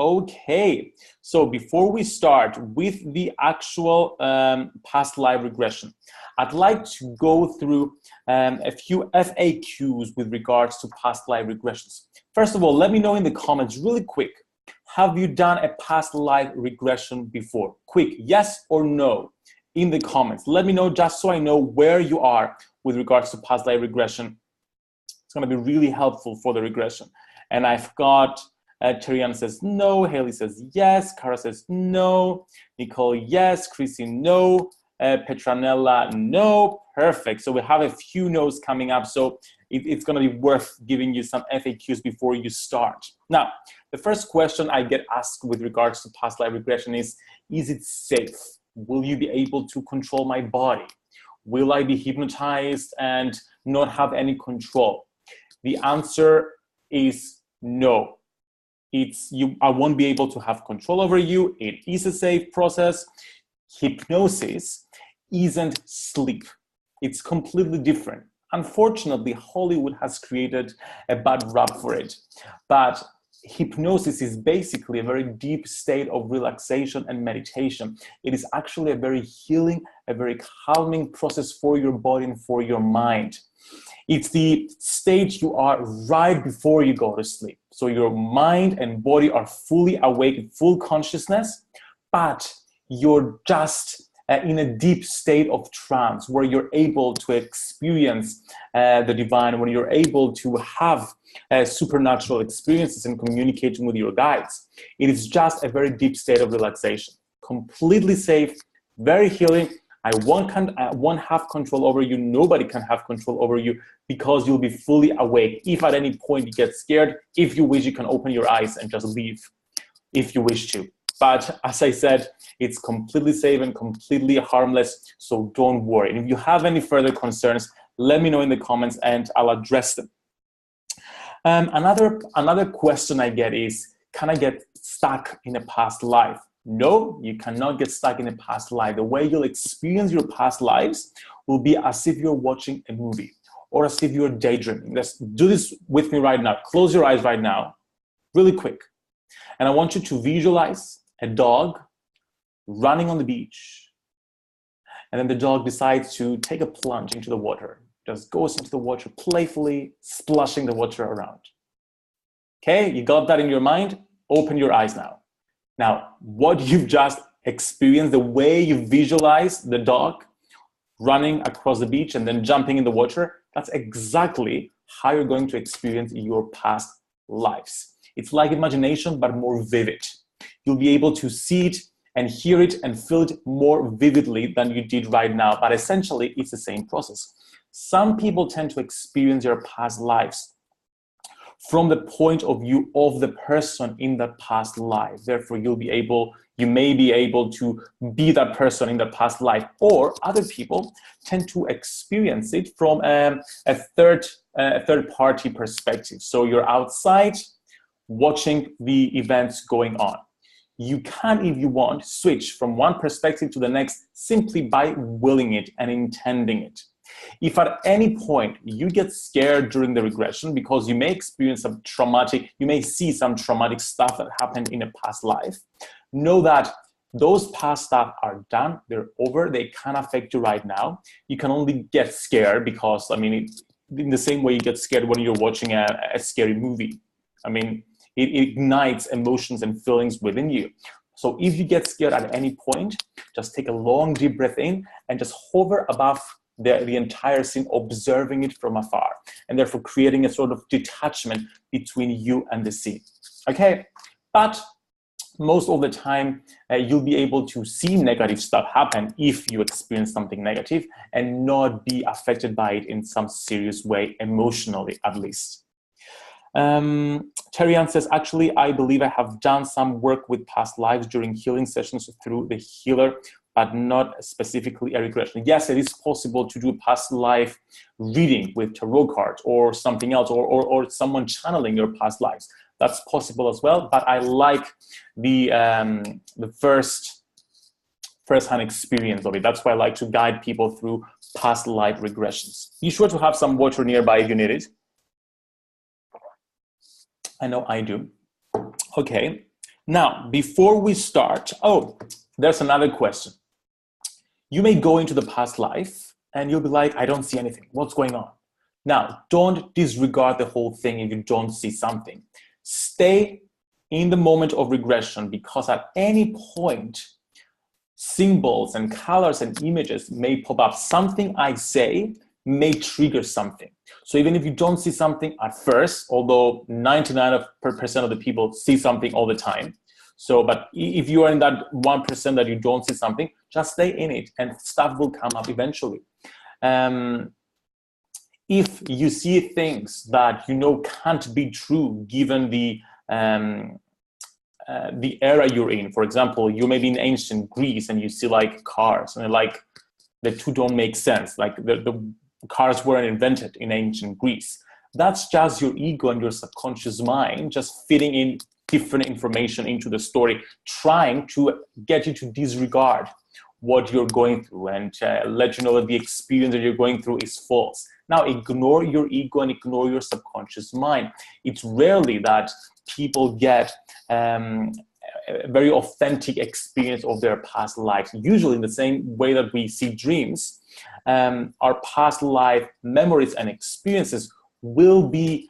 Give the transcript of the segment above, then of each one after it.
Okay, so before we start with the actual past life regression, I'd like to go through a few FAQs with regards to past life regressions. First of all, let me know in the comments really quick, have you done a past life regression before? Quick, yes or no in the comments. Let me know just so I know where you are with regards to past life regression. It's going to be really helpful for the regression. And I've got Terian says no, Haley says yes, Cara says no, Nicole yes, Chrissy no, Petranella no, perfect. So we have a few no's coming up, so it's going to be worth giving you some FAQs before you start. Now, the first question I get asked with regards to past life regression is it safe? Will you be able to control my body? Will I be hypnotized and not have any control? The answer is no. I won't be able to have control over you. It is a safe process. Hypnosis isn't sleep. It's completely different. Unfortunately, Hollywood has created a bad rap for it. But hypnosis is basically a very deep state of relaxation and meditation. It is actually a very healing, a very calming process for your body and for your mind. It's the state you are right before you go to sleep. So your mind and body are fully awake in full consciousness, but you're just in a deep state of trance where you're able to experience the divine, when you're able to have supernatural experiences and communicating with your guides. It is just a very deep state of relaxation, completely safe, very healing. I won't have control over you. Nobody can have control over you because you'll be fully awake. If at any point you get scared, if you wish, you can open your eyes and just leave if you wish to. But as I said, it's completely safe and completely harmless, so don't worry. And if you have any further concerns, let me know in the comments and I'll address them. Another question I get is, can I get stuck in a past life? No, you cannot get stuck in a past life. The way you'll experience your past lives will be as if you're watching a movie or as if you're daydreaming. Let's do this with me right now. Close your eyes right now, really quick. And I want you to visualize a dog running on the beach. And then the dog decides to take a plunge into the water. Just goes into the water playfully, splashing the water around. Okay, you got that in your mind? Open your eyes now. Now, what you've just experienced, the way you visualize the dog running across the beach and then jumping in the water, that's exactly how you're going to experience your past lives. It's like imagination, but more vivid. You'll be able to see it and hear it and feel it more vividly than you did right now. But essentially, it's the same process. Some people tend to experience their past lives from the point of view of the person in that past life. Therefore, you may be able to be that person in the past life, or other people tend to experience it from a third party perspective. So you're outside watching the events going on. You can, if you want, switch from one perspective to the next simply by willing it and intending it. If at any point you get scared during the regression because you may experience you may see some traumatic stuff that happened in a past life, know that those past stuff are done, they're over, they can't affect you right now. You can only get scared because, in the same way you get scared when you're watching a scary movie. It ignites emotions and feelings within you. So if you get scared at any point, just take a long deep breath in and just hover above the entire scene, observing it from afar, and therefore creating a sort of detachment between you and the scene. Okay, but most of the time, you'll be able to see negative stuff happen if you experience something negative and not be affected by it in some serious way, emotionally at least. Terry Ann says, actually, I believe I have done some work with past lives during healing sessions through the healer, but not specifically a regression. Yes, it is possible to do past life reading with tarot cards or something else, or someone channeling your past lives. That's possible as well, but I like the first-hand experience of it. That's why I like to guide people through past life regressions. Be sure to have some water nearby if you need it. I know I do. Okay. Now, before we start, there's another question. You may go into the past life and you'll be like, I don't see anything. What's going on? Now, don't disregard the whole thing if you don't see something. Stay in the moment of regression, because at any point, symbols and colors and images may pop up. Something I say may trigger something. So even if you don't see something at first, although 99% of the people see something all the time. So, but if you are in that 1% that you don't see something, just stay in it and stuff will come up eventually. If you see things that you know can't be true given the era you're in, for example, you may be in ancient Greece and you see like cars and like the two don't make sense, like the cars weren't invented in ancient Greece. That's just your ego and your subconscious mind just fitting in different information into the story, trying to get you to disregard what you're going through and let you know that the experience that you're going through is false. Now, ignore your ego and ignore your subconscious mind. It's rarely that people get a very authentic experience of their past lives. Usually in the same way that we see dreams, our past life memories and experiences will be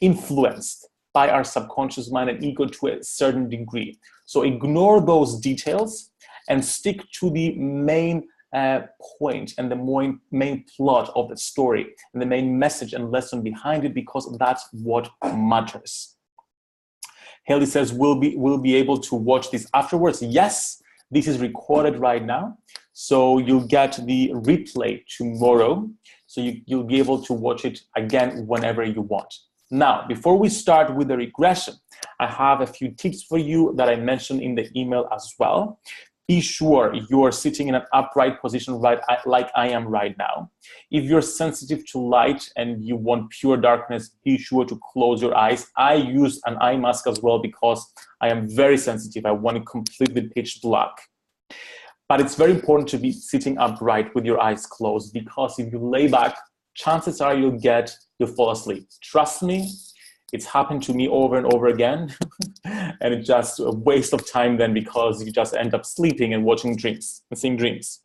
influenced by our subconscious mind and ego to a certain degree. So ignore those details and stick to the main point and the main plot of the story and the main message and lesson behind it, because that's what matters. Haley says, we'll be able to watch this afterwards. Yes, this is recorded right now. So you'll get the replay tomorrow. So you'll be able to watch it again whenever you want. Now, before we start with the regression, I have a few tips for you that I mentioned in the email as well. Be sure you're sitting in an upright position like I am right now. If you're sensitive to light and you want pure darkness, be sure to close your eyes. I use an eye mask as well because I am very sensitive. I want it completely pitch black. But it's very important to be sitting upright with your eyes closed, because if you lay back, chances are you'll fall asleep. Trust me, it's happened to me over and over again. And it's just a waste of time then, because you just end up sleeping and watching dreams and seeing dreams.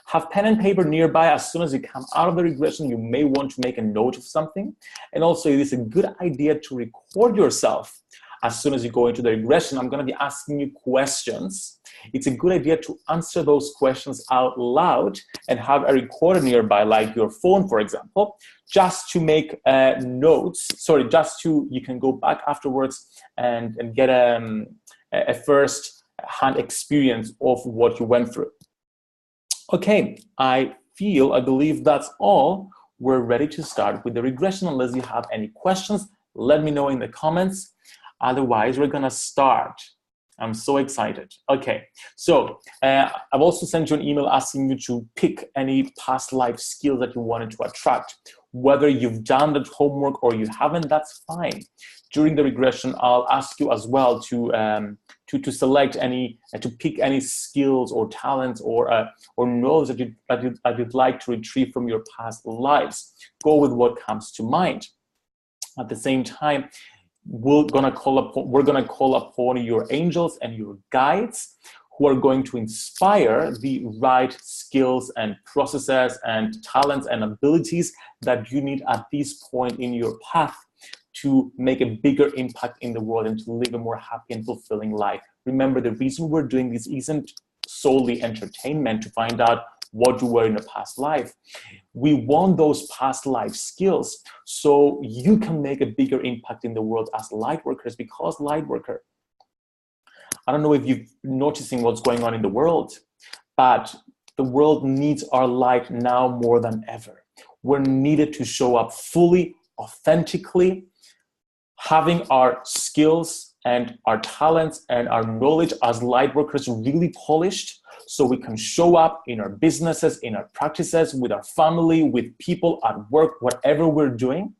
Have pen and paper nearby. As soon as you come out of the regression, you may want to make a note of something. And also, it is a good idea to record yourself. As soon as you go into the regression, I'm going to be asking you questions. It's a good idea to answer those questions out loud and have a recorder nearby, like your phone, for example, just to make notes. Sorry, you can go back afterwards and get a first-hand experience of what you went through. Okay, I believe that's all. We're ready to start with the regression. Unless you have any questions, let me know in the comments. Otherwise, we're gonna start. I'm so excited. Okay, so I've also sent you an email asking you to pick any past life skills that you wanted to attract. Whether you've done that homework or you haven't, that's fine. During the regression, I'll ask you as well to select to pick any skills or talents or knowledge that you'd like to retrieve from your past lives. Go with what comes to mind. At the same time, we're gonna call upon your angels and your guides, who are going to inspire the right skills and processes and talents and abilities that you need at this point in your path to make a bigger impact in the world and to live a more happy and fulfilling life. Remember, the reason we're doing this isn't solely entertainment to find out what you were in a past life. We want those past life skills so you can make a bigger impact in the world as light workers, because light worker, I don't know if you're noticing what's going on in the world, but the world needs our light now more than ever. We're needed to show up fully, authentically, having our skills and our talents and our knowledge as light workers really polished, so we can show up in our businesses, in our practices, with our family, with people at work, whatever we're doing,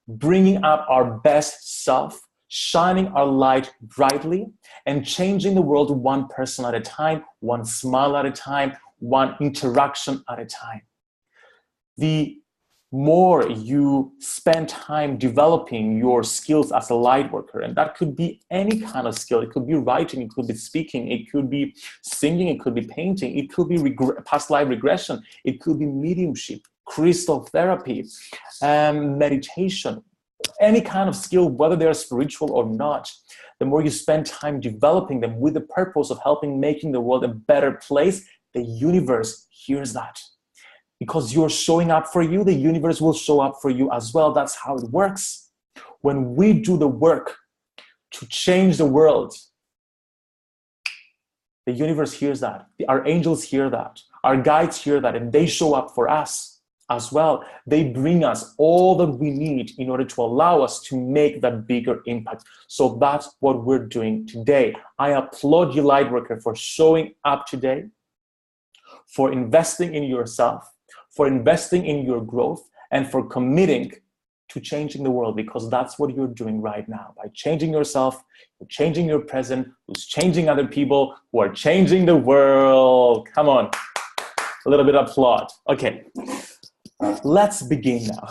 bringing up our best self, shining our light brightly, and changing the world one person at a time, one smile at a time, one interaction at a time. The more you spend time developing your skills as a light worker. And that could be any kind of skill. It could be writing, it could be speaking, it could be singing, it could be painting, it could be past life regression, it could be mediumship, crystal therapy, meditation, any kind of skill, whether they're spiritual or not. The more you spend time developing them with the purpose of helping making the world a better place, the universe hears that. Because you're showing up for you, the universe will show up for you as well. That's how it works. When we do the work to change the world, the universe hears that. Our angels hear that. Our guides hear that, and they show up for us as well. They bring us all that we need in order to allow us to make that bigger impact. So that's what we're doing today. I applaud you, Lightworker, for showing up today, for investing in yourself, for investing in your growth, and for committing to changing the world, because that's what you're doing right now. By changing yourself, you're changing your present, who's changing other people, who are changing the world. Come on, a little bit of applaud. Okay, let's begin now.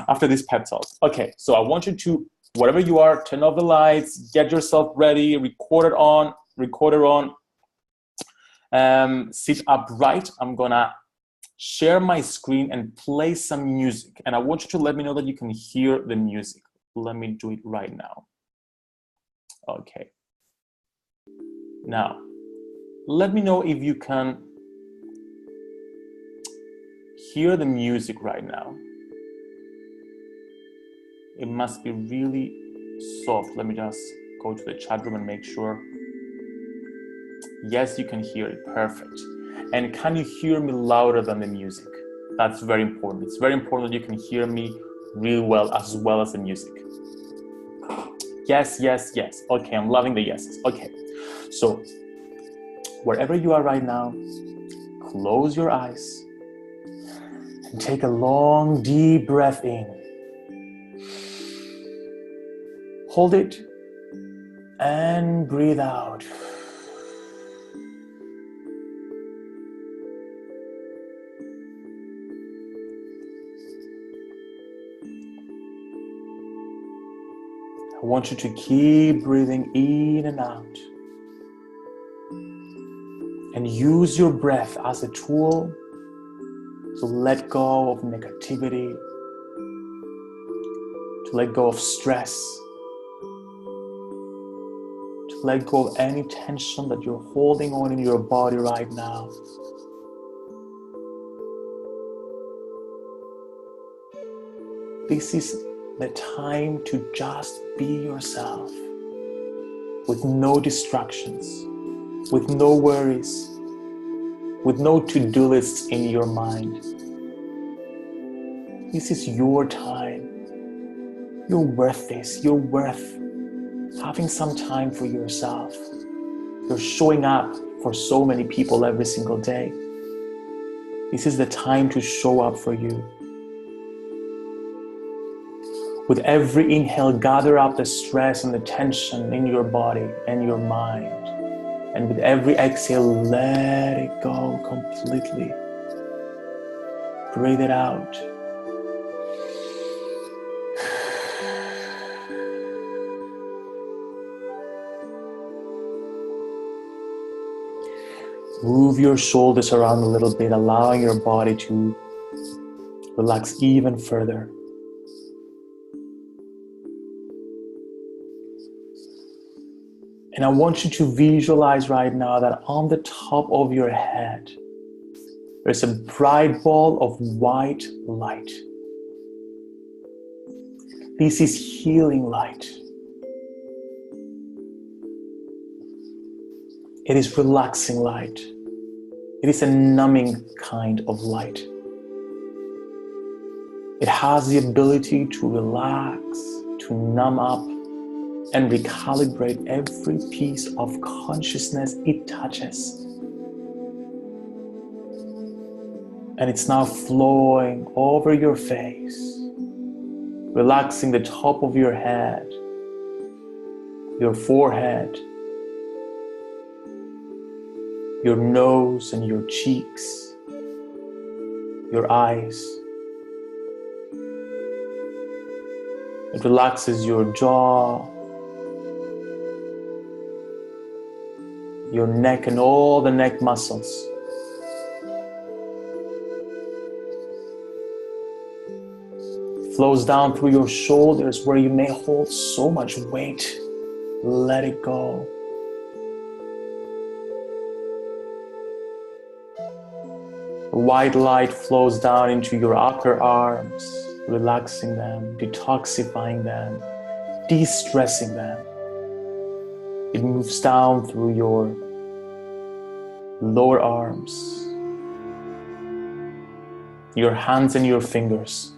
After this pep talk. Okay, so I want you to, wherever you are, turn off the lights, get yourself ready, record it on, sit upright. I'm gonna share my screen and play some music, and I want you to let me know that you can hear the music. Let me do it right now. Okay. Now, let me know if you can hear the music right now. It must be really soft. Let me just go to the chat room and make sure. Yes, you can hear it. Perfect. And can you hear me louder than the music? That's very important. It's very important that you can hear me real well as the music. Yes, yes, yes. Okay, I'm loving the yeses. Okay, so wherever you are right now, close your eyes and take a long, deep breath in. Hold it and breathe out. I want you to keep breathing in and out, and use your breath as a tool to let go of negativity, to let go of stress, to let go of any tension that you're holding on in your body right now. This is the time to just be yourself, with no distractions, with no worries, with no to-do lists in your mind. This is your time. You're worth this. You're worth having some time for yourself. You're showing up for so many people every single day. This is the time to show up for you. With every inhale, gather up the stress and the tension in your body and your mind. And with every exhale, let it go completely. Breathe it out. Move your shoulders around a little bit, allowing your body to relax even further. And I want you to visualize right now that on the top of your head, there's a bright ball of white light. This is healing light. It is relaxing light. It is a numbing kind of light. It has the ability to relax, to numb up, and recalibrate every piece of consciousness it touches. And it's now flowing over your face, relaxing the top of your head, your forehead, your nose and your cheeks, your eyes. It relaxes your jaw, your neck and all the neck muscles. Flows down through your shoulders where you may hold so much weight. Let it go. White light flows down into your upper arms, relaxing them, detoxifying them, de-stressing them. It moves down through your lower arms, your hands and your fingers.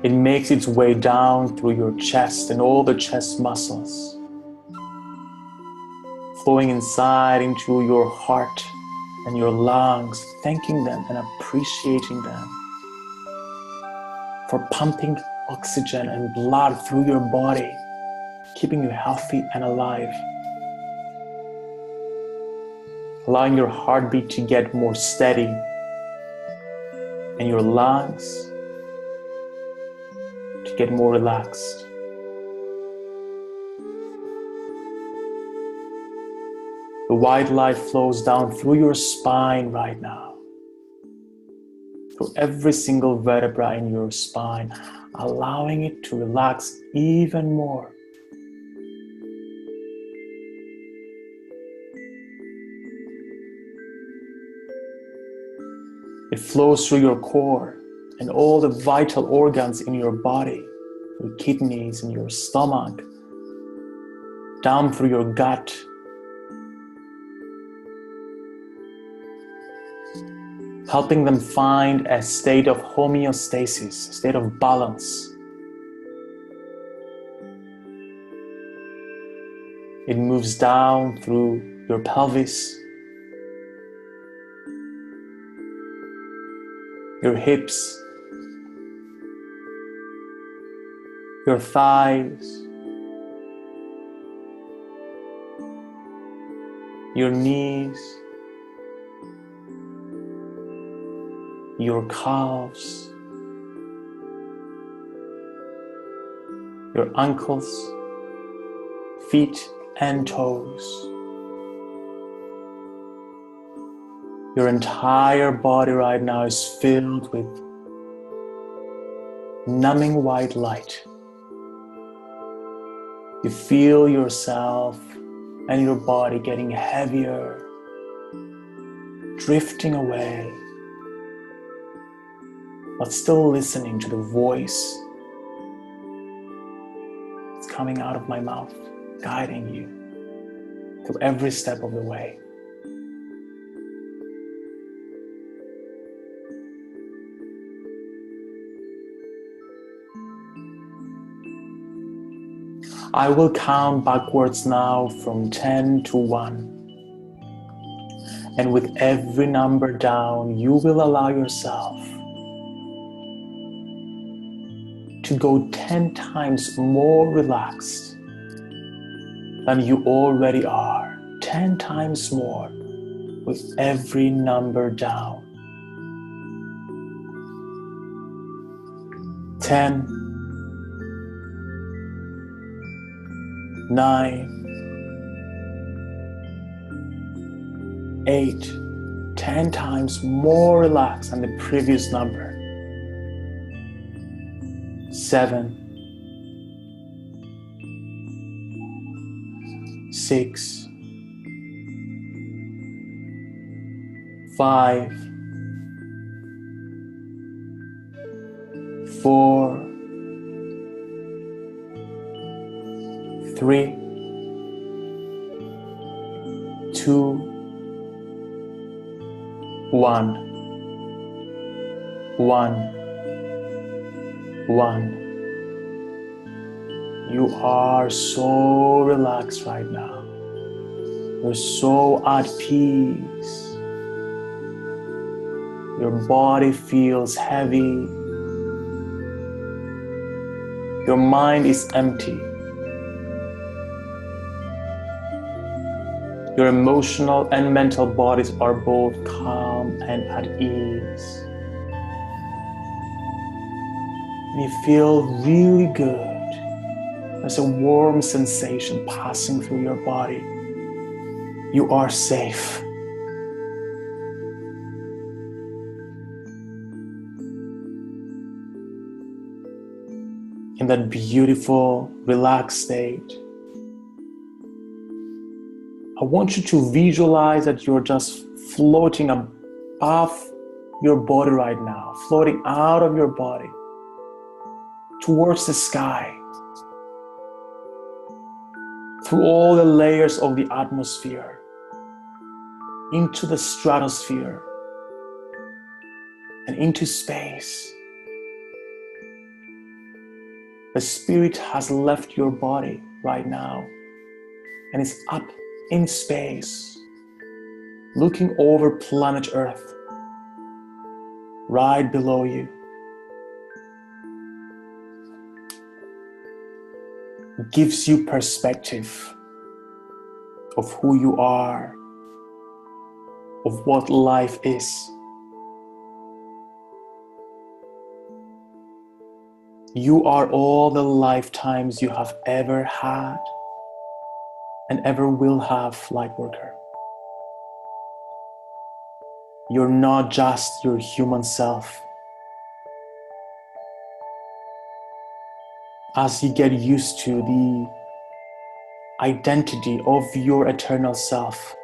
It makes its way down through your chest and all the chest muscles, flowing inside into your heart and your lungs, thanking them and appreciating them for pumping oxygen and blood through your body, keeping you healthy and alive. Allowing your heartbeat to get more steady and your lungs to get more relaxed. The white light flows down through your spine right now, through every single vertebra in your spine, allowing it to relax even more. It flows through your core and all the vital organs in your body, your kidneys and your stomach, down through your gut, helping them find a state of homeostasis, a state of balance. It moves down through your pelvis, your hips, your thighs, your knees, your calves, your ankles, feet and toes. Your entire body right now is filled with numbing white light. You feel yourself and your body getting heavier, drifting away, but still listening to the voice that's coming out of my mouth, guiding you through every step of the way. I will count backwards now from 10 to 1. And with every number down, you will allow yourself to go 10 times more relaxed than you already are. 10 times more with every number down. 10, 9, 8, 10 times more relaxed than the previous number. 7, 6, 5, 4, 3, 2, 1. 1. You are so relaxed right now. You're so at peace. Your body feels heavy. Your mind is empty. Your emotional and mental bodies are both calm and at ease. And you feel really good. There's a warm sensation passing through your body. You are safe. In that beautiful, relaxed state, I want you to visualize that you're just floating above your body right now, floating out of your body towards the sky, through all the layers of the atmosphere, into the stratosphere, and into space. The spirit has left your body right now and is up in space, looking over planet Earth, right below you. It gives you perspective of who you are, of what life is. You are all the lifetimes you have ever had and ever will have, Lightworker. You're not just your human self. As you get used to the identity of your eternal self,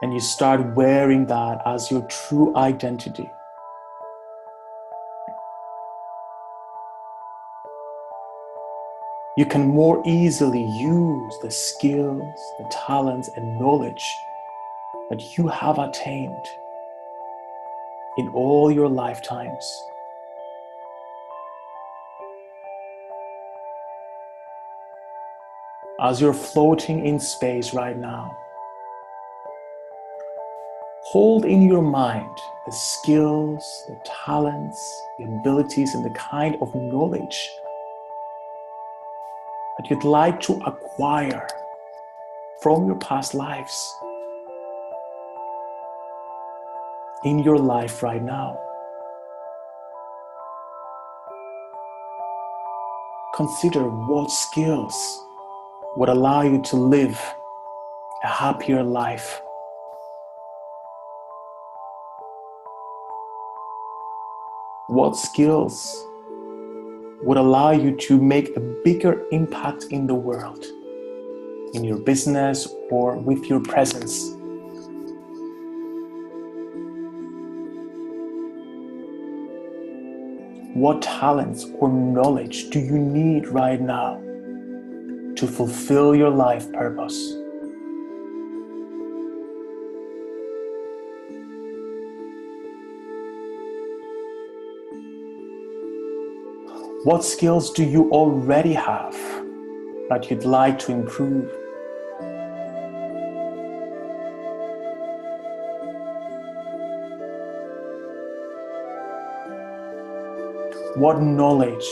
and you start wearing that as your true identity, you can more easily use the skills, the talents, and knowledge that you have attained in all your lifetimes. As you're floating in space right now, hold in your mind the skills, the talents, the abilities, and the kind of knowledge that you'd like to acquire from your past lives in your life right now. Consider what skills would allow you to live a happier life. What skills would allow you to make a bigger impact in the world, in your business or with your presence? What talents or knowledge do you need right now to fulfill your life purpose? What skills do you already have that you'd like to improve? What knowledge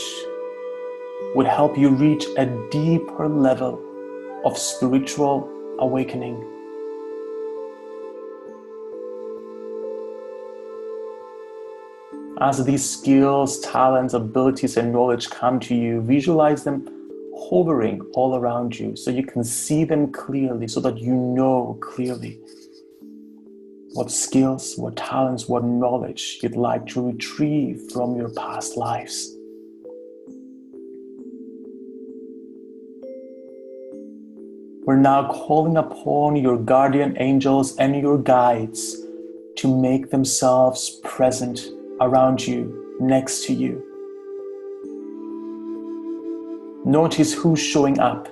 would help you reach a deeper level of spiritual awakening? As these skills, talents, abilities, and knowledge come to you, visualize them hovering all around you so you can see them clearly, so that you know clearly what skills, what talents, what knowledge you'd like to retrieve from your past lives. We're now calling upon your guardian angels and your guides to make themselves present around you, next to you. Notice who's showing up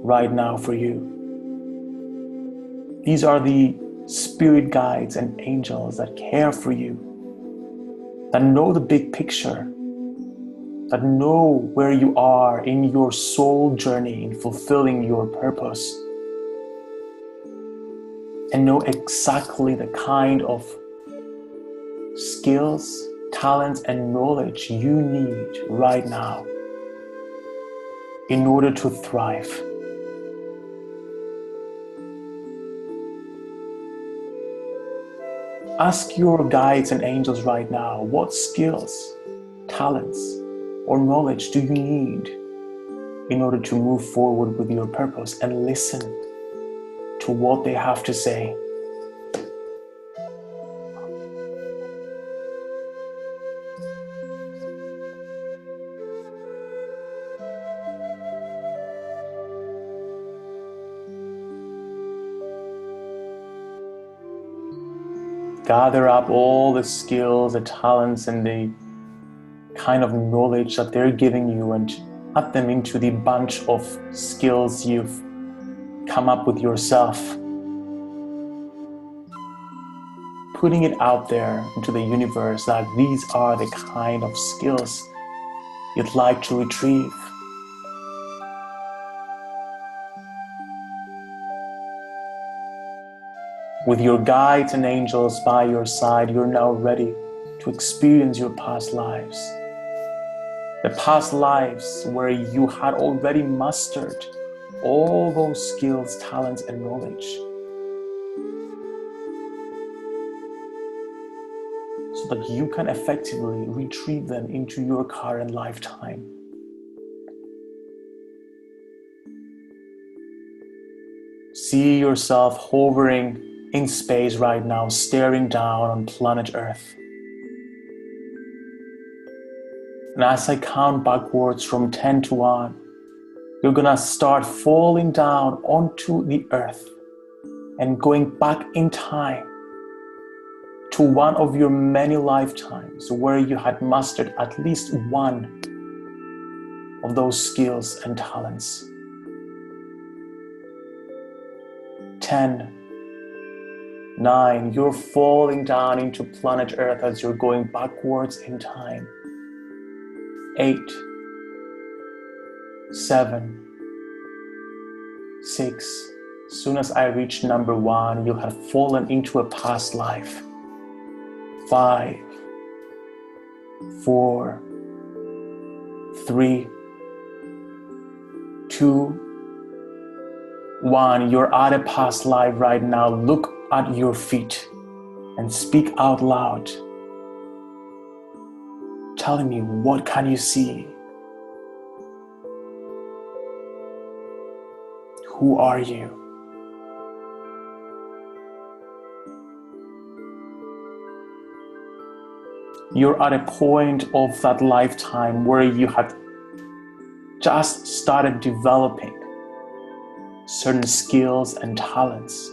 right now for you. These are the spirit guides and angels that care for you, that know the big picture, that know where you are in your soul journey in fulfilling your purpose, and know exactly the kind of skills, talents, and knowledge you need right now in order to thrive. Ask your guides and angels right now, what skills, talents, or knowledge do you need in order to move forward with your purpose, and listen to what they have to say. Gather up all the skills, the talents, and the kind of knowledge that they're giving you and add them into the bunch of skills you've come up with yourself. Putting it out there into the universe that these are the kind of skills you'd like to retrieve. With your guides and angels by your side, you're now ready to experience your past lives. The past lives where you had already mastered all those skills, talents, and knowledge, so that you can effectively retrieve them into your current lifetime. See yourself hovering in space right now, staring down on planet Earth. And as I count backwards from 10 to 1, you're gonna start falling down onto the earth and going back in time to one of your many lifetimes where you had mastered at least one of those skills and talents. 10, 9, you're falling down into planet Earth as you're going backwards in time. 8, 7, 6. As soon as I reach number 1, you'll have fallen into a past life. 5, 4, 3, 2, 1. You're at a past life right now. Look at your feet and speak out loud, telling me, what can you see? Who are you? You're at a point of that lifetime where you had just started developing certain skills and talents.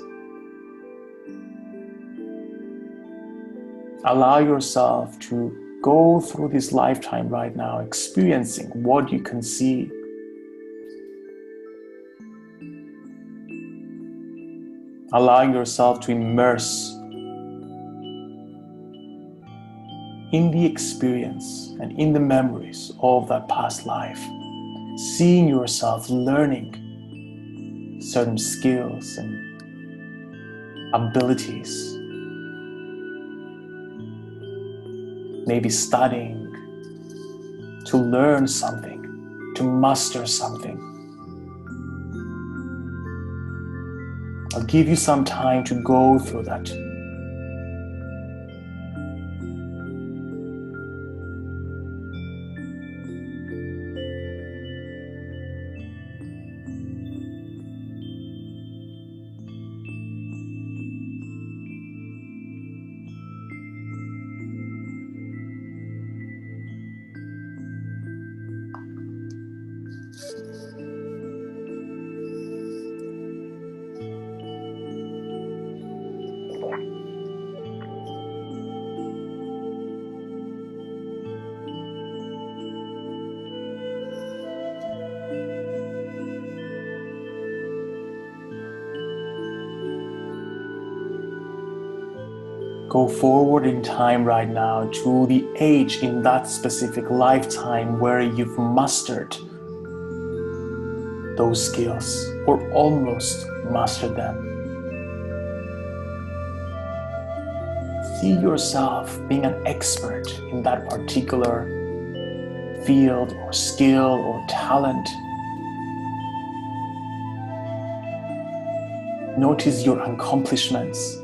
Allow yourself to go through this lifetime right now, experiencing what you can see. Allowing yourself to immerse in the experience and in the memories of that past life. Seeing yourself learning certain skills and abilities. Maybe studying to learn something, to master something. I'll give you some time to go through that. Go forward in time right now to the age in that specific lifetime where you've mastered those skills or almost mastered them. See yourself being an expert in that particular field or skill or talent. Notice your accomplishments.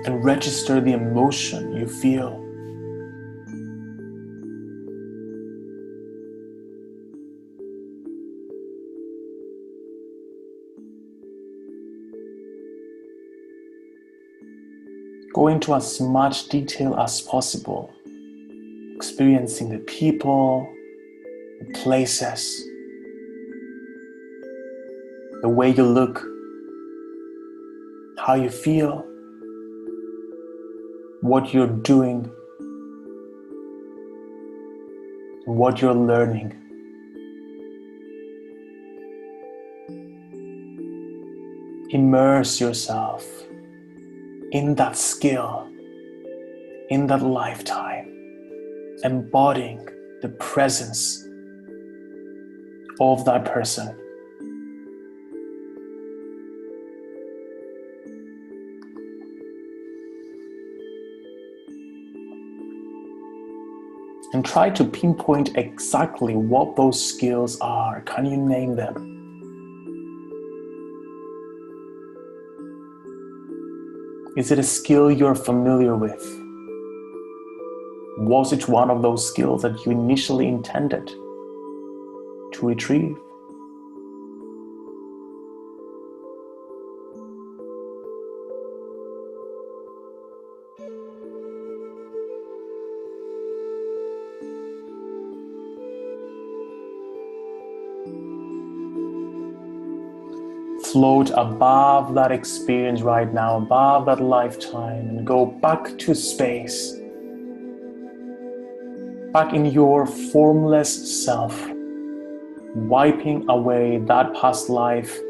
and register the emotion you feel. Go into as much detail as possible, experiencing the people, the places, the way you look, how you feel, what you're doing, what you're learning. Immerse yourself in that skill, in that lifetime, embodying the presence of that person. And try to pinpoint exactly what those skills are. Can you name them? Is it a skill you're familiar with? Was it one of those skills that you initially intended to retrieve? Float above that experience right now, above that lifetime, and go back to space, back in your formless self, wiping away that past life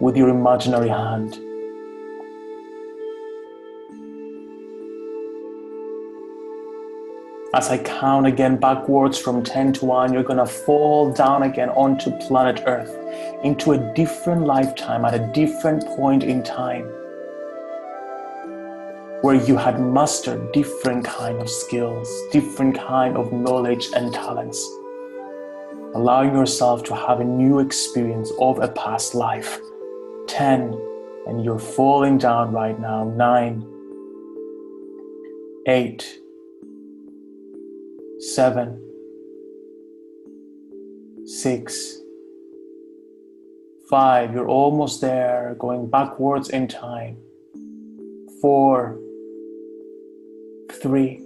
with your imaginary hand. As I count again backwards from 10 to 1, you're gonna fall down again onto planet Earth, into a different lifetime, at a different point in time, where you had mastered different kind of skills, different kind of knowledge and talents, allowing yourself to have a new experience of a past life. 10, and you're falling down right now. 9, 8, 7, 6, 5, you're almost there, going backwards in time. 4, 3,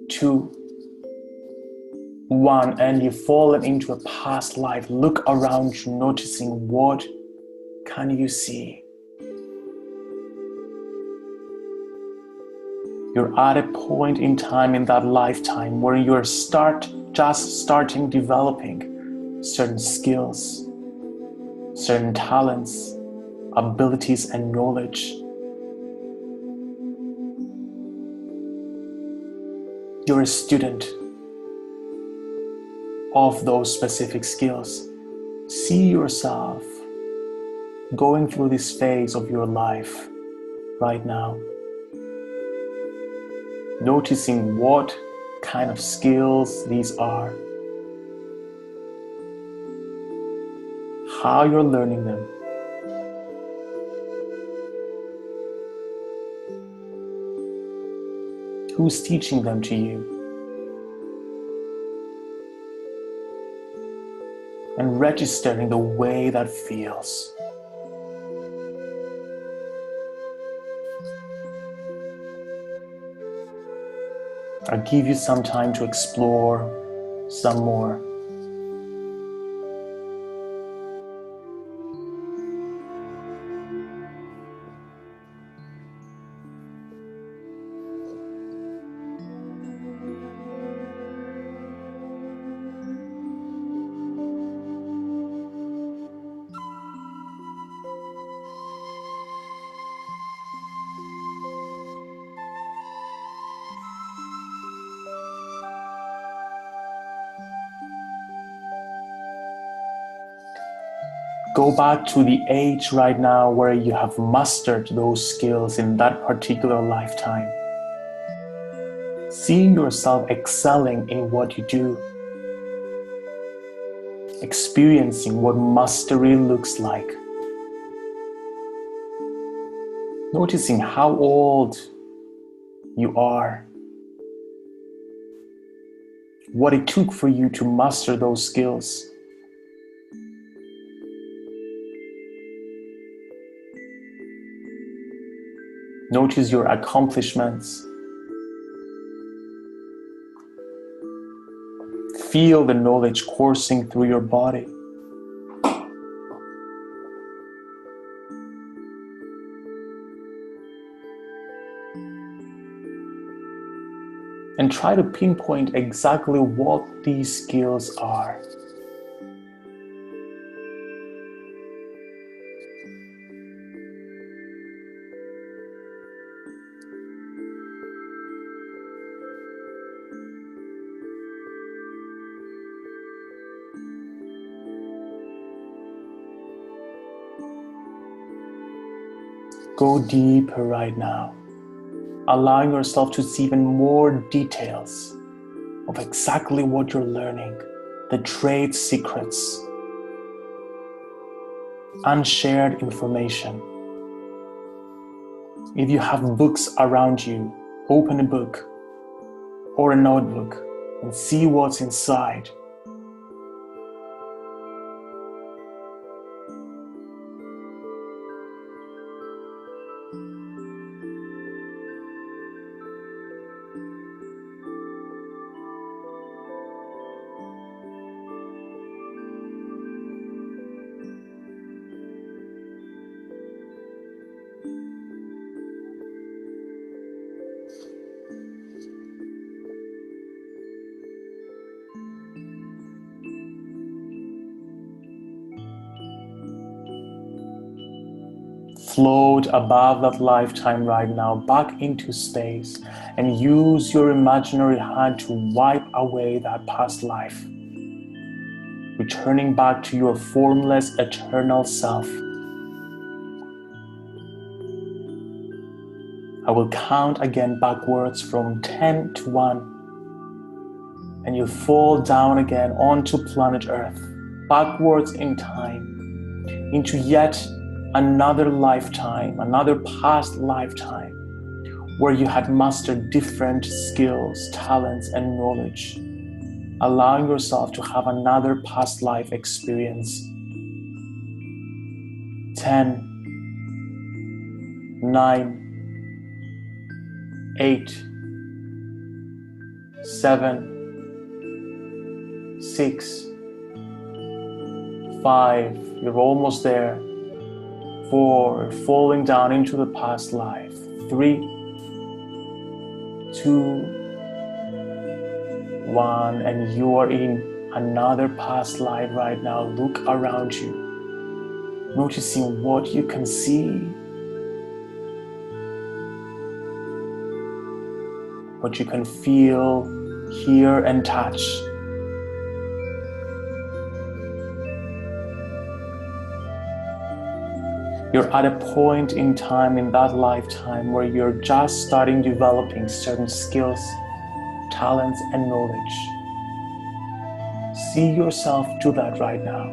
2, 1, and you've fallen into a past life. Look around you, noticing what can you see. You're at a point in time in that lifetime where you're just starting developing certain skills, certain talents, abilities, and knowledge. You're a student of those specific skills. See yourself going through this phase of your life right now, noticing what kind of skills these are, how you're learning them, who's teaching them to you, and registering the way that feels. I'll give you some time to explore some more. Go back to the age right now where you have mastered those skills in that particular lifetime. Seeing yourself excelling in what you do. Experiencing what mastery looks like. Noticing how old you are, what it took for you to master those skills. Notice your accomplishments. Feel the knowledge coursing through your body. And try to pinpoint exactly what these skills are. Go deeper right now, allowing yourself to see even more details of exactly what you're learning, the trade secrets, unshared information. If you have books around you, open a book or a notebook and see what's inside. Float above that lifetime right now, back into space, and use your imaginary hand to wipe away that past life, returning back to your formless, eternal self. I will count again backwards from 10 to 1, and you fall down again onto planet Earth, backwards in time, into yet another lifetime, another past lifetime, where you had mastered different skills, talents, and knowledge, allowing yourself to have another past life experience. 10, 9, 8, 7, 6, 5, you're almost there. 4, falling down into the past life. 3, 2, 1, and you are in another past life right now. Look around you, noticing what you can see, what you can feel, hear, and touch. You're at a point in time in that lifetime where you're just starting developing certain skills, talents, and knowledge. See yourself do that right now.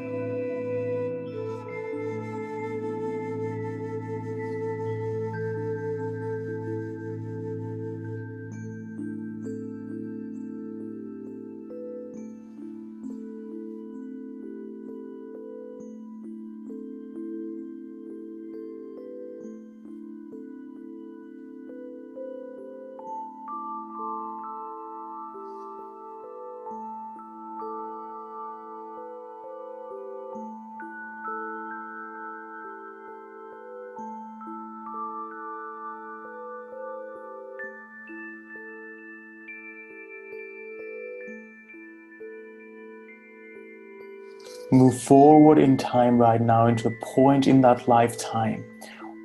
Move forward in time right now into a point in that lifetime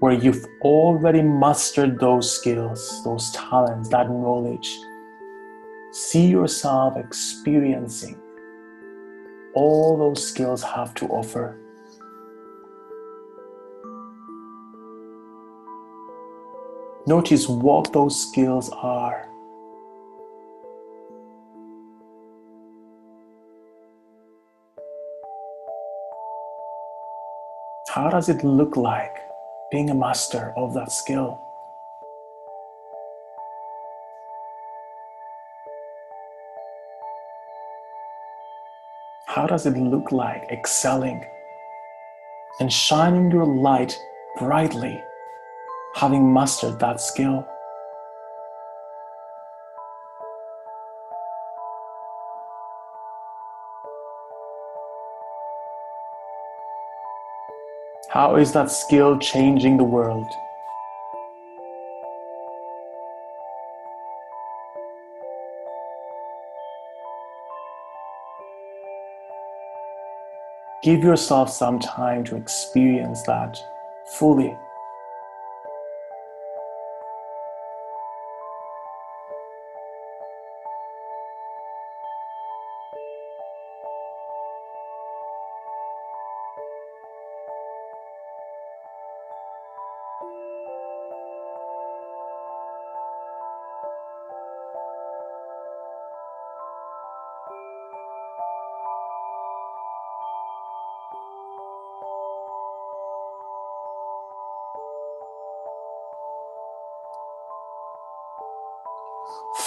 where you've already mastered those skills, those talents, that knowledge. See yourself experiencing all those skills have to offer. Notice what those skills are. How does it look like? being a master of that skill. How does it look like excelling and shining your light brightly, having mastered that skill? How is that skill changing the world? Give yourself some time to experience that fully.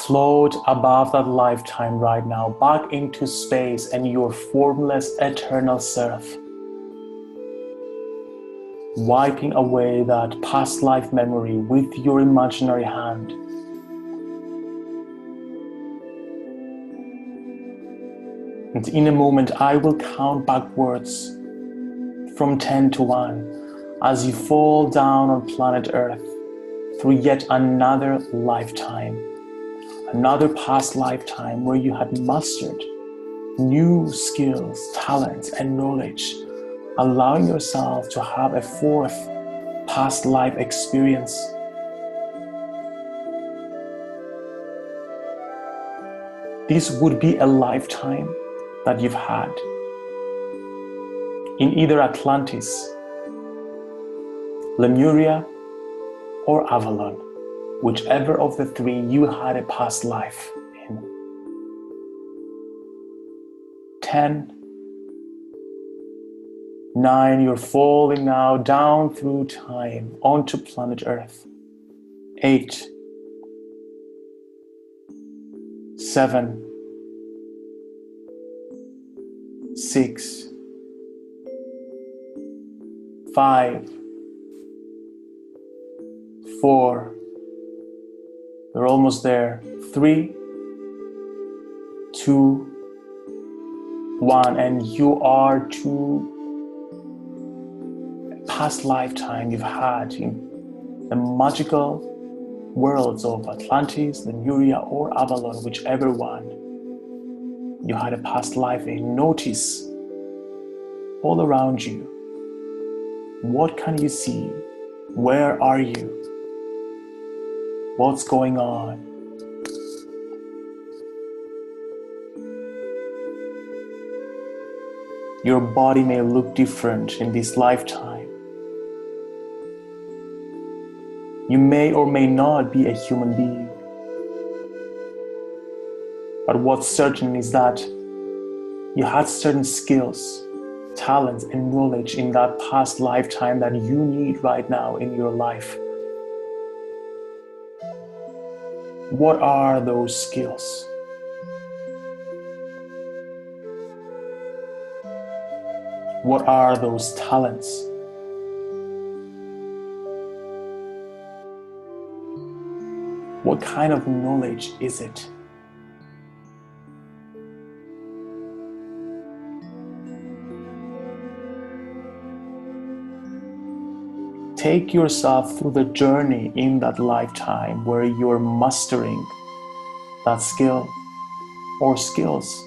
Float above that lifetime right now, back into space and your formless eternal self. Wiping away that past life memory with your imaginary hand. And in a moment, I will count backwards from 10 to 1 as you fall down on planet Earth through yet another lifetime. Another past lifetime where you had mastered new skills, talents, and knowledge, allowing yourself to have a fourth past life experience. This would be a lifetime that you've had in either Atlantis, Lemuria, or Avalon, whichever of the three you had a past life in. 10, 9, you're falling now down through time onto planet Earth. 8, 7, 6, 5, 4, you're almost there. 3, 2, 1, and you are to a past lifetime you've had in the magical worlds of Atlantis, Lemuria, or Avalon, whichever one you had a past life in. Notice all around you. What can you see? Where are you? What's going on? Your body may look different in this lifetime. You may or may not be a human being. But what's certain is that you had certain skills, talents, and knowledge in that past lifetime that you need right now in your life. What are those skills? What are those talents? What kind of knowledge is it? Take yourself through the journey in that lifetime where you're mastering that skill or skills.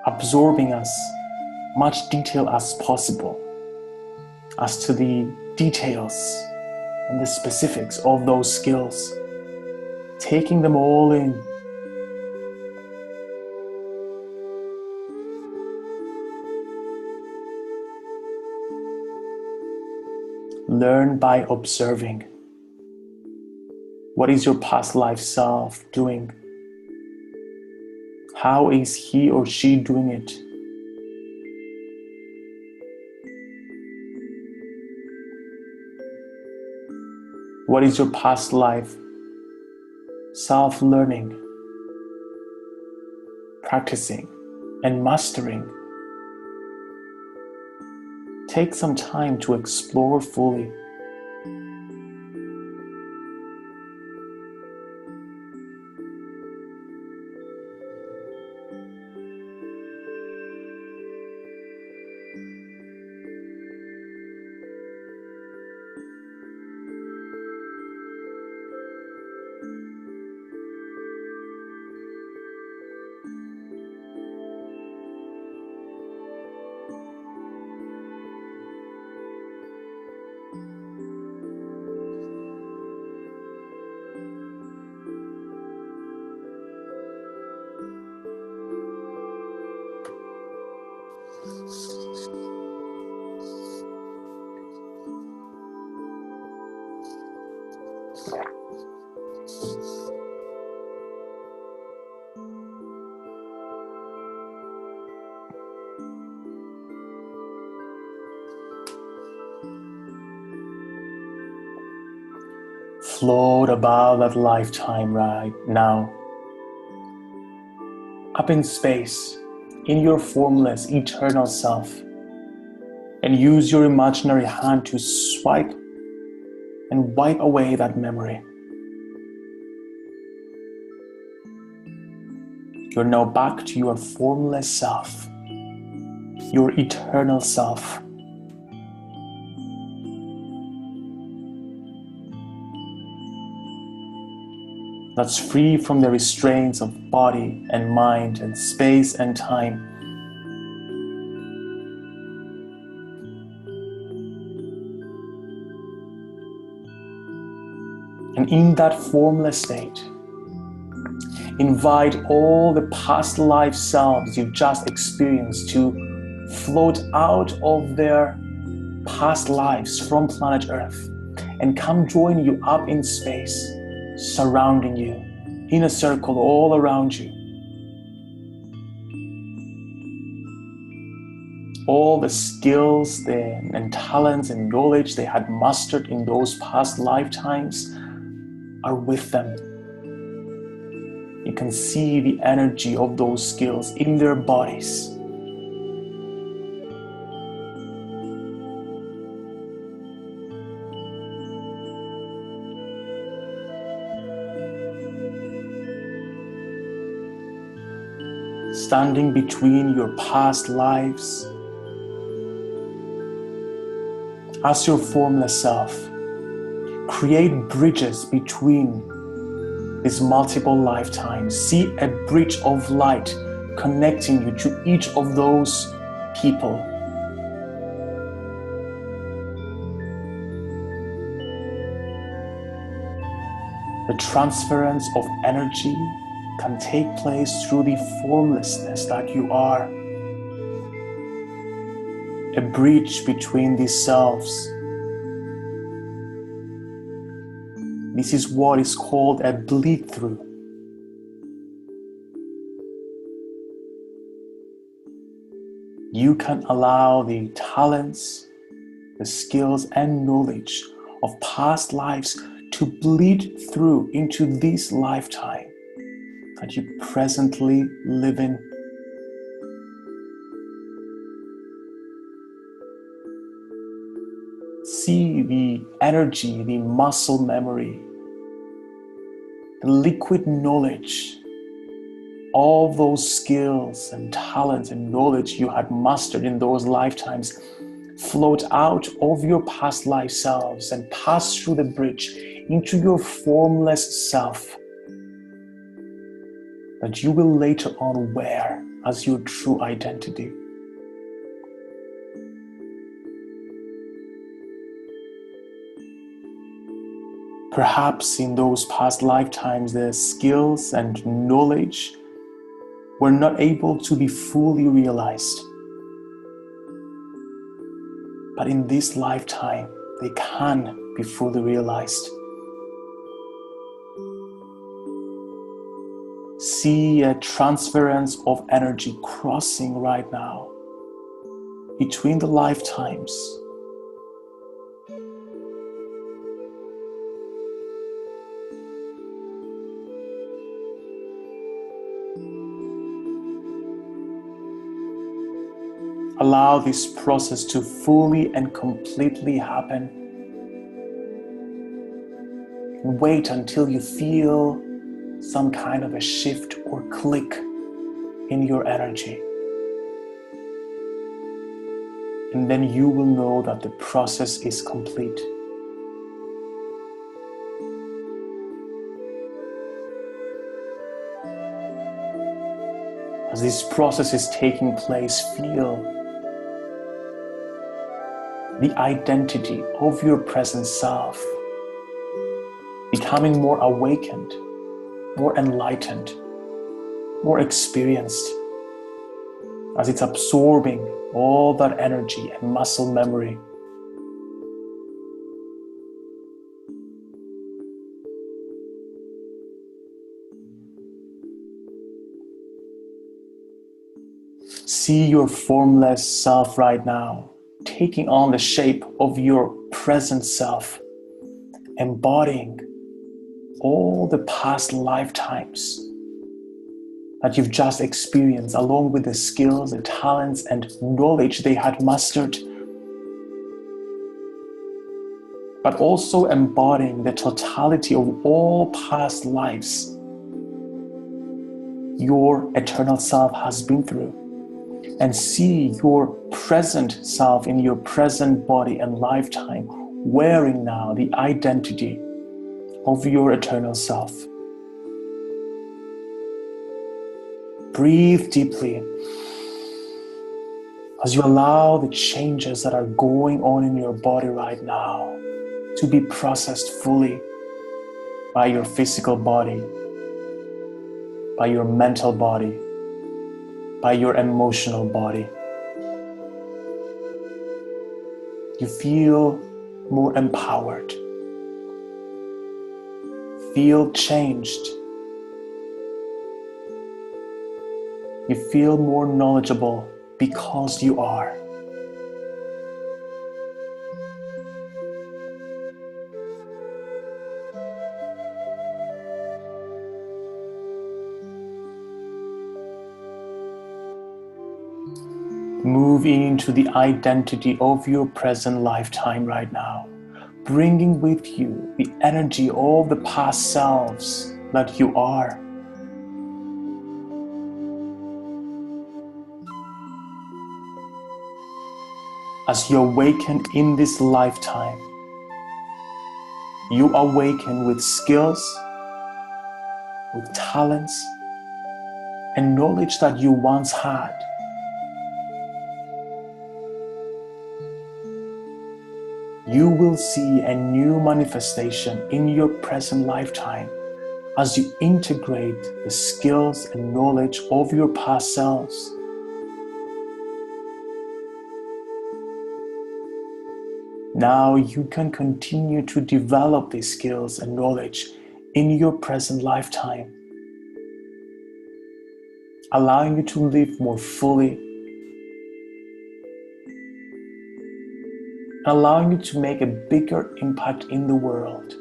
Absorbing as much detail as possible as to the details and the specifics of those skills, taking them all in. Learn by observing. What is your past life self doing? How is he or she doing it? What is your past life? Self-learning, practicing, and mastering. Take some time to explore fully. Float above that lifetime right now, up in space, in your formless, eternal self, and use your imaginary hand to swipe and wipe away that memory. You're now back to your formless self, your eternal self. That's free from the restraints of body and mind and space and time. And in that formless state, invite all the past life selves you've just experienced to float out of their past lives from planet Earth and come join you up in space, surrounding you, in a circle all around you. All the skills and talents and knowledge they had mastered in those past lifetimes are with them. You can see the energy of those skills in their bodies. Standing between your past lives as your formless self, create bridges between these multiple lifetimes. See a bridge of light connecting you to each of those people. The transference of energy can take place through the formlessness that you are. A bridge between these selves. This is what is called a bleed through. You can allow the talents, the skills and knowledge of past lives to bleed through into this lifetime that you presently live in. See the energy, the muscle memory, the liquid knowledge, all those skills and talents and knowledge you had mastered in those lifetimes float out of your past life selves and pass through the bridge into your formless self that you will later on wear as your true identity. Perhaps in those past lifetimes, the skills and knowledge were not able to be fully realized. But in this lifetime, they can be fully realized. See a transference of energy crossing right now between the lifetimes. Allow this process to fully and completely happen. And wait until you feel some kind of a shift or click in your energy. And then you will know that the process is complete. As this process is taking place, feel the identity of your present self becoming more awakened, more enlightened, more experienced, as it's absorbing all that energy and muscle memory. See your formless self right now, taking on the shape of your present self, embodying all the past lifetimes that you've just experienced, along with the skills, the talents, and knowledge they had mastered, but also embodying the totality of all past lives your eternal self has been through. And see your present self in your present body and lifetime wearing now the identity of your eternal self. Breathe deeply as you allow the changes that are going on in your body right now to be processed fully by your physical body, by your mental body, by your emotional body. You feel more empowered. Feel changed. You feel more knowledgeable because you are. Move into the identity of your present lifetime right now, bringing with you the energy of the past selves that you are. As you awaken in this lifetime, you awaken with skills, with talents, and knowledge that you once had. You will see a new manifestation in your present lifetime as you integrate the skills and knowledge of your past selves. Now you can continue to develop these skills and knowledge in your present lifetime, allowing you to live more fully, allowing you to make a bigger impact in the world.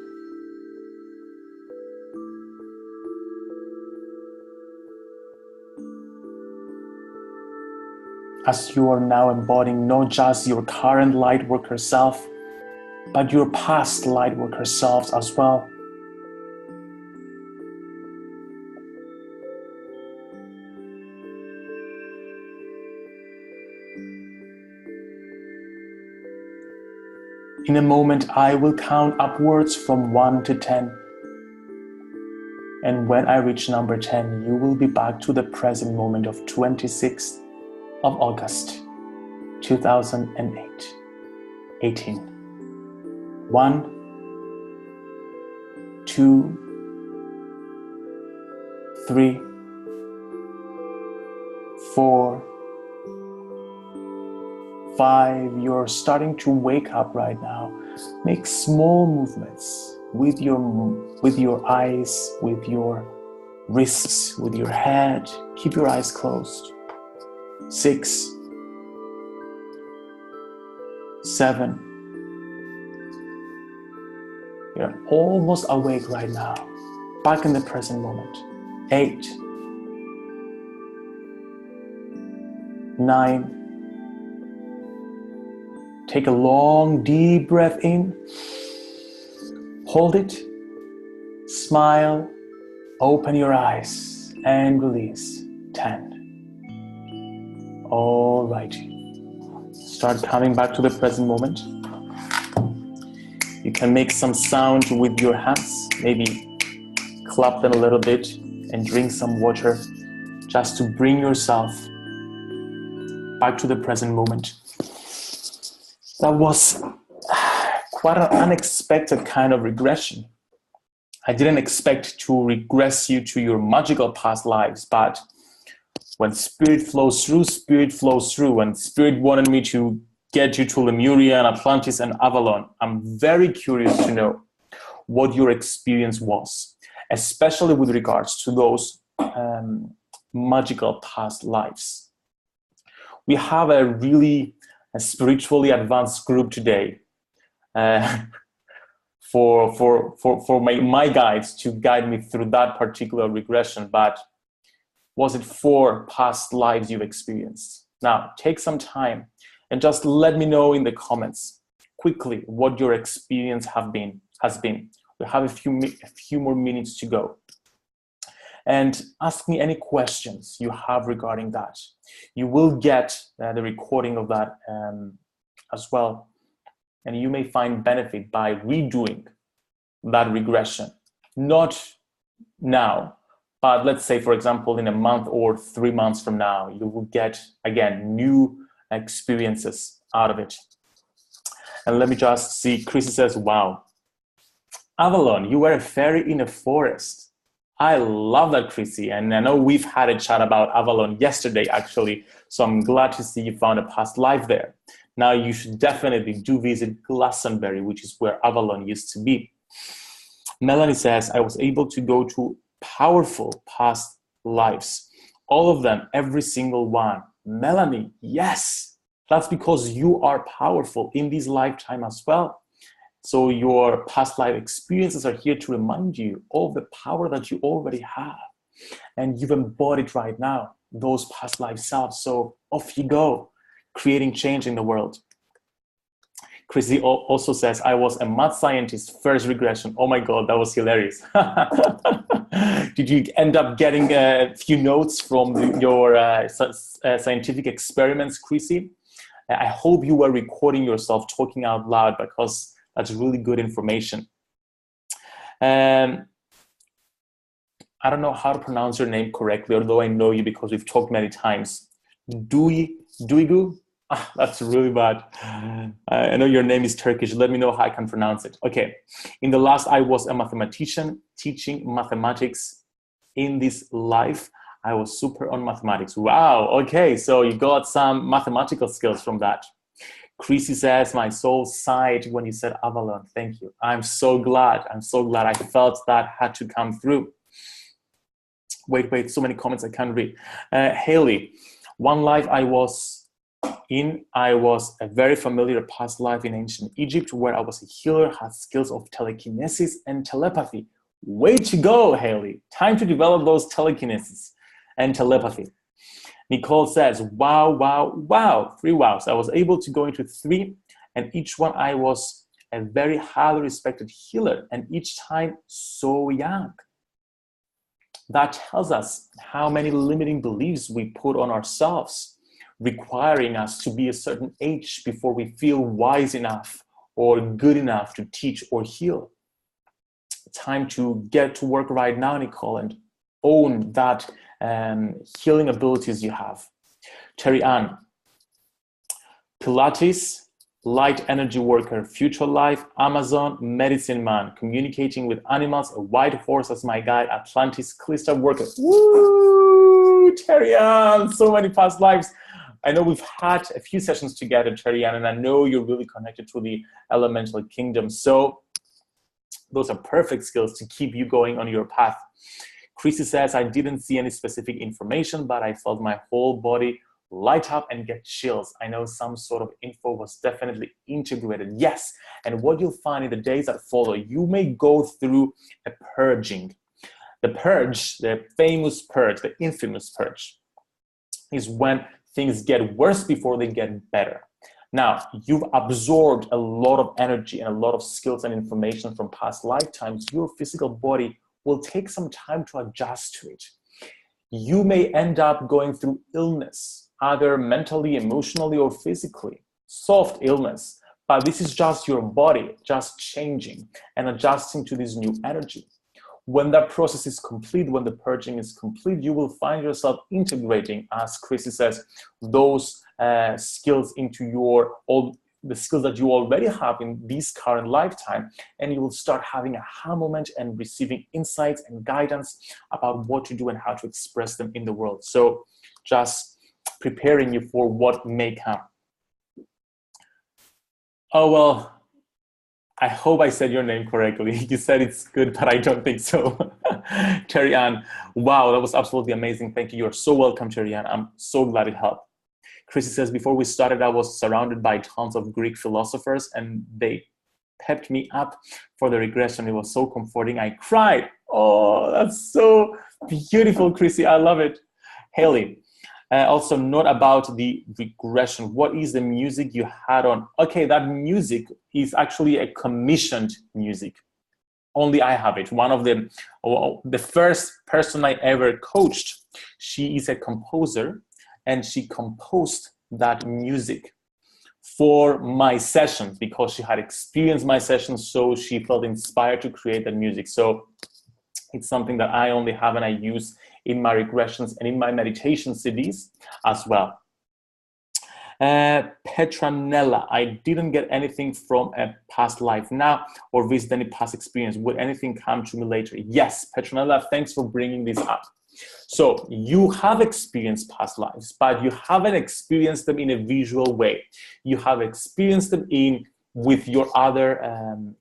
As you are now embodying not just your current Lightworker self, but your past Lightworker selves as well. In a moment, I will count upwards from 1 to 10. And when I reach number 10, you will be back to the present moment of 26th of August, 2008. 18. 1, 2, 3, 4, 5. You're starting to wake up right now. Make small movements with your eyes, with your wrists with your head. Keep your eyes closed. 6, 7. You're almost awake right now. Back in the present moment. 8, 9. Take a long, deep breath in. Hold it. Smile. Open your eyes and release. 10. All right. Start coming back to the present moment. You can make some sound with your hands. Maybe clap them a little bit and drink some water just to bring yourself back to the present moment. That was quite an unexpected kind of regression. I didn't expect to regress you to your magical past lives, but when Spirit flows through, and Spirit wanted me to get you to Lemuria and Atlantis and Avalon, I'm very curious to know what your experience was, especially with regards to those magical past lives. We have a really spiritually advanced group today for my guides to guide me through that particular regression, but was it 4 past lives you've experienced? Now, take some time and just let me know in the comments quickly what your experience has been. We have a few more minutes to go. And ask me any questions you have regarding that. You will get the recording of that as well. And you may find benefit by redoing that regression. Not now, but let's say, for example, in a month or 3 months from now, you will get, again, new experiences out of it. And let me just see, Chrissy says, wow, Avalon, you were a fairy in a forest. I love that, Chrissy. And I know we've had a chat about Avalon yesterday, actually. So I'm glad to see you found a past life there. Now you should definitely do visit Glastonbury, which is where Avalon used to be. Melanie says, I was able to go to powerful past lives. All of them, every single one. Melanie, yes. That's because you are powerful in this lifetime as well. So your past life experiences are here to remind you of the power that you already have. And you've embodied right now those past life selves. So off you go, creating change in the world. Chrissy also says, I was a math scientist, first regression. Oh my God, that was hilarious. Did you end up getting a few notes from your scientific experiments, Chrissy? I hope you were recording yourself talking out loud, because that's really good information. I don't know how to pronounce your name correctly, although I know you because we've talked many times. Duigu? Ah, that's really bad. I know your name is Turkish. Let me know how I can pronounce it. Okay. In the last, I was a mathematician teaching mathematics. In this life, I was super on mathematics. Wow. Okay. So you got some mathematical skills from that. Chrissy says, my soul sighed when you said Avalon. Thank you. I'm so glad. I'm so glad. I felt that had to come through. Wait. So many comments I can't read. Haley, one life I was a very familiar past life in ancient Egypt, where I was a healer, had skills of telekinesis and telepathy. Way to go, Haley. Time to develop those telekinesis and telepathy. Nicole says, wow. 3 wows. I was able to go into 3, and each one I was a very highly respected healer, and each time so young. That tells us how many limiting beliefs we put on ourselves, requiring us to be a certain age before we feel wise enough or good enough to teach or heal. Time to get to work right now, Nicole, and own that healing abilities you have. Terry Ann, Pilates, light energy worker, future life, Amazon, medicine man, communicating with animals, a white horse as my guide, Atlantis, Calista worker. Woo! Terry Ann, so many past lives. I know we've had a few sessions together, Terry Ann, and I know you're really connected to the elemental kingdom. So those are perfect skills to keep you going on your path. Chrissy says, I didn't see any specific information, but I felt my whole body light up and get chills. I know some sort of info was definitely integrated. Yes, and what you'll find in the days that follow, you may go through a purging. The purge, the famous purge, the infamous purge, is when things get worse before they get better. Now, you've absorbed a lot of energy and a lot of skills and information from past lifetimes. Your physical body will take some time to adjust to it. You may end up going through illness, either mentally, emotionally, or physically. Soft illness, but this is just your body just changing and adjusting to this new energy. When that process is complete, when the purging is complete, you will find yourself integrating, as Chrissy says, those skills into the skills that you already have in this current lifetime, and you will start having a aha moment and receiving insights and guidance about what to do and how to express them in the world. So just preparing you for what may come. Oh, well, I hope I said your name correctly. You said it's good, but I don't think so. Terry Ann, wow, that was absolutely amazing. Thank you. You're so welcome, Terry Ann. I'm so glad it helped. Chrissy says, before we started, I was surrounded by tons of Greek philosophers and they pepped me up for the regression. It was so comforting. I cried. Oh, that's so beautiful, Chrissy. I love it. Haley, also not about the regression. What is the music you had on? Okay, that music is actually a commissioned music. Only I have it. One of the first person I ever coached, she is a composer, and she composed that music for my sessions because she had experienced my sessions, so she felt inspired to create that music. So it's something that I only have and I use in my regressions and in my meditation CDs as well. Petronella, I didn't get anything from a past life now or visit any past experience. Would anything come to me later? Yes, Petronella, thanks for bringing this up. So you have experienced past lives, but you haven't experienced them in a visual way. You have experienced them with your other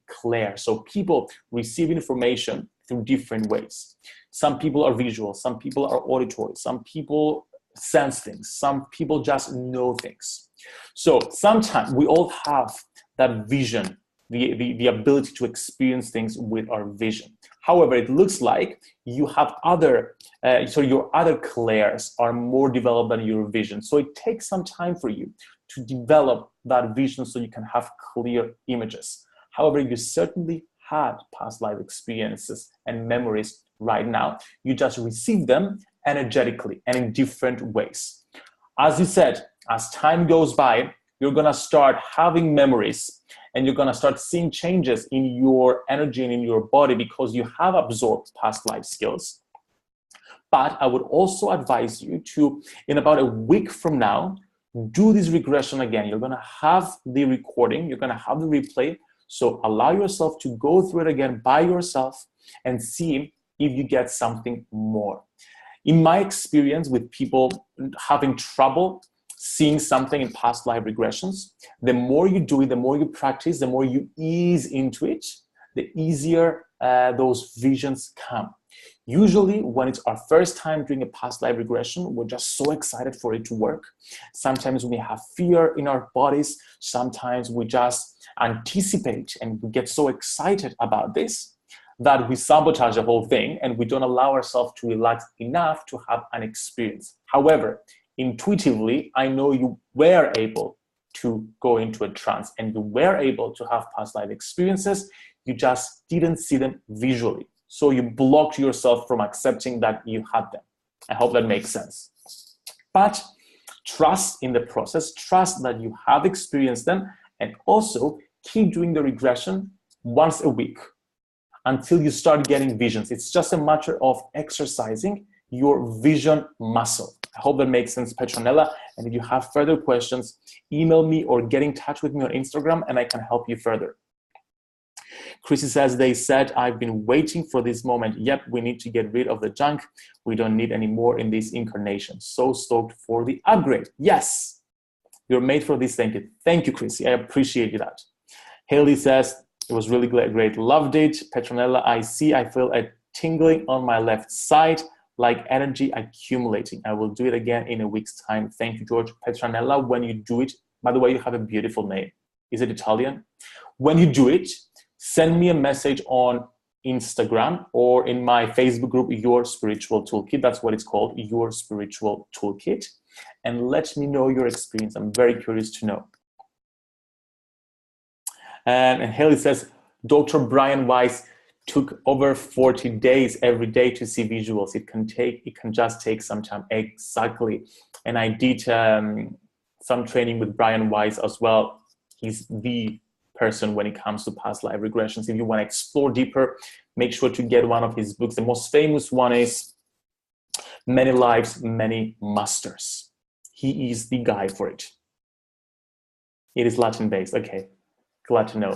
clair. So people receive information through different ways. Some people are visual, some people are auditory, some people sense things, some people just know things. So sometimes we all have that vision, the ability to experience things with our vision. However, it looks like you have your other clairs are more developed than your vision. So it takes some time for you to develop that vision so you can have clear images. However, you certainly had past life experiences and memories right now. You just receive them energetically and in different ways. As you said, as time goes by, you're going to start having memories and you're going to start seeing changes in your energy and in your body because you have absorbed past life skills. But I would also advise you to, in about a week from now, do this regression again. You're going to have the recording, you're going to have the replay. So allow yourself to go through it again by yourself and see if you get something more. In my experience with people having trouble seeing something in past life regressions, the more you do it, the more you practice, the more you ease into it, the easier those visions come. Usually when it's our first time doing a past life regression, we're just so excited for it to work. Sometimes we have fear in our bodies. Sometimes we just anticipate and we get so excited about this that we sabotage the whole thing and we don't allow ourselves to relax enough to have an experience. However, intuitively, I know you were able to go into a trance and you were able to have past life experiences. You just didn't see them visually. So you blocked yourself from accepting that you had them. I hope that makes sense. But trust in the process, trust that you have experienced them, and also keep doing the regression once a week until you start getting visions. It's just a matter of exercising your vision muscle. I hope that makes sense, Petronella. And if you have further questions, email me or get in touch with me on Instagram and I can help you further. Chrissy says, they said, I've been waiting for this moment. Yep, we need to get rid of the junk. We don't need any more in this incarnation. So stoked for the upgrade. Yes, you're made for this. Thank you. Thank you, Chrissy. I appreciate that. Haley says, it was really great. Loved it. Petronella, I feel a tingling on my left side, like energy accumulating. I will do it again in a week's time. Thank you, George. Petronella, when you do it, by the way, you have a beautiful name. Is it Italian? When you do it, send me a message on Instagram or in my Facebook group, Your Spiritual Toolkit. That's what it's called, Your Spiritual Toolkit. And let me know your experience. I'm very curious to know. And Haley says, Dr. Brian Weiss took over 40 days every day to see visuals. It can just take some time. Exactly. And I did some training with Brian Weiss as well. He's the person when it comes to past life regressions. If you want to explore deeper, make sure to get one of his books. The most famous one is Many Lives, Many Masters. He is the guy for it. It is Latin-based. Okay, glad to know.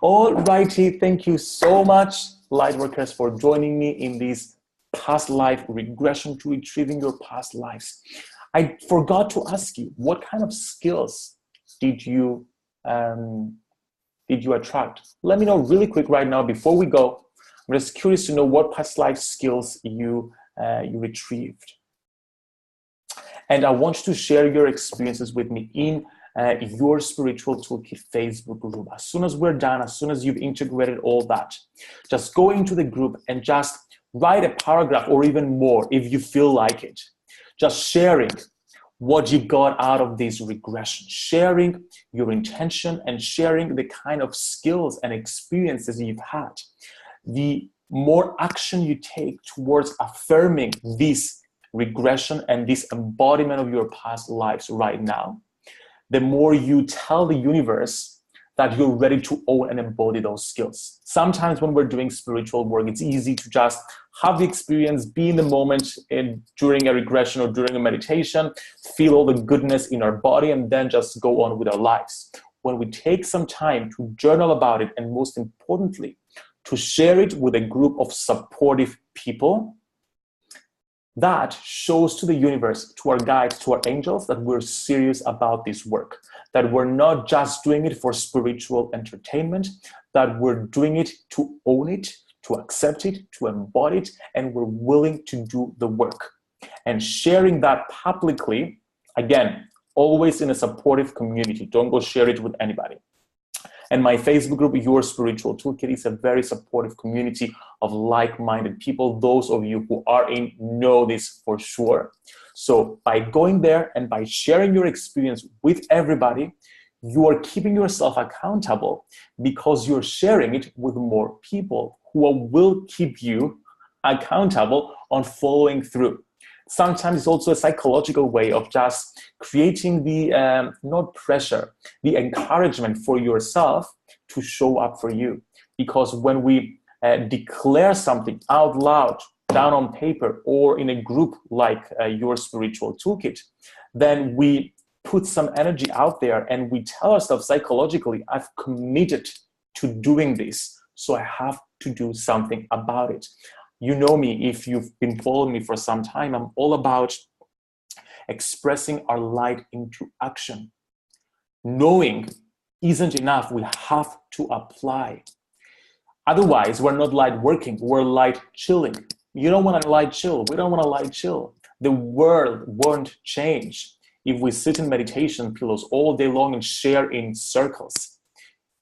All righty, thank you so much, Lightworkers, for joining me in this past life regression to retrieving your past lives. I forgot to ask you, what kind of skills did you attract? Let me know really quick right now before we go. I'm just curious to know what past life skills you retrieved. And I want you to share your experiences with me in Your Spiritual Toolkit Facebook group. As soon as we're done, as soon as you've integrated all that, just go into the group and just write a paragraph or even more if you feel like it. Just sharing what you got out of this regression, sharing your intention and sharing the kind of skills and experiences you've had. The more action you take towards affirming this regression and this embodiment of your past lives right now, the more you tell the universe that you're ready to own and embody those skills. Sometimes when we're doing spiritual work, it's easy to just have the experience, be in the moment during a regression or during a meditation, feel all the goodness in our body, and then just go on with our lives. When we take some time to journal about it, and most importantly, to share it with a group of supportive people, that shows to the universe, to our guides, to our angels, that we're serious about this work, that we're not just doing it for spiritual entertainment, that we're doing it to own it, to accept it, to embody it, and we're willing to do the work. And sharing that publicly, again, always in a supportive community. Don't go share it with anybody. And my Facebook group, Your Spiritual Toolkit, is a very supportive community of like-minded people. Those of you who are in know this for sure. So by going there and by sharing your experience with everybody, you are keeping yourself accountable because you're sharing it with more people who will keep you accountable on following through. Sometimes it's also a psychological way of just creating the, not pressure, the encouragement for yourself to show up for you. Because when we declare something out loud, down on paper, or in a group like Your Spiritual Toolkit, then we put some energy out there and we tell ourselves psychologically, I've committed to doing this, so I have to do something about it. You know me, if you've been following me for some time, I'm all about expressing our light into action. Knowing isn't enough, we have to apply. Otherwise, we're not light working, we're light chilling. You don't want to light chill, we don't want to light chill. The world won't change if we sit in meditation pillows all day long and share in circles.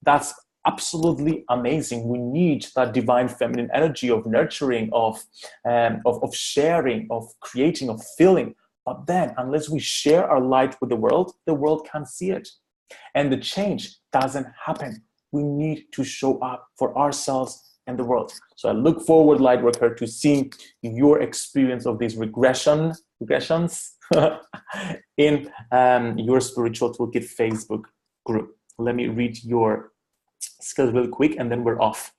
That's absolutely amazing. We need that divine feminine energy of nurturing, of sharing, of creating, of feeling. But then, unless we share our light with the world can't see it. And the change doesn't happen. We need to show up for ourselves and the world. So I look forward, Lightworker, to seeing your experience of these regressions in Your Spiritual Toolkit Facebook group. Let me read your skills really quick and then we're off.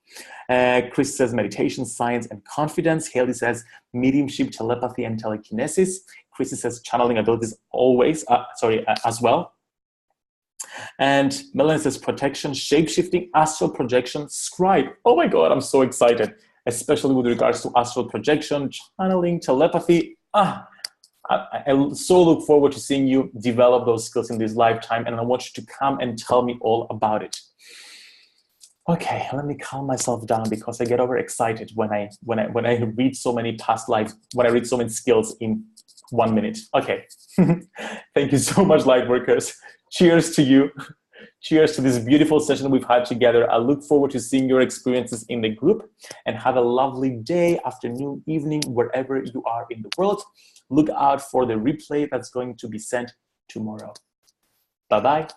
Chris says meditation, science, and confidence. Haley says mediumship, telepathy, and telekinesis. Chrissy says channeling abilities always, as well. And Melanie says protection, shapeshifting, astral projection, scribe. Oh my God, I'm so excited, especially with regards to astral projection, channeling, telepathy. I so look forward to seeing you develop those skills in this lifetime, and I want you to come and tell me all about it. Okay, let me calm myself down because I get overexcited when I read so many past lives, when I read so many skills in 1 minute. Okay. Thank you so much, Lightworkers. Cheers to you. Cheers to this beautiful session we've had together. I look forward to seeing your experiences in the group, and have a lovely day, afternoon, evening, wherever you are in the world. Look out for the replay that's going to be sent tomorrow. Bye-bye.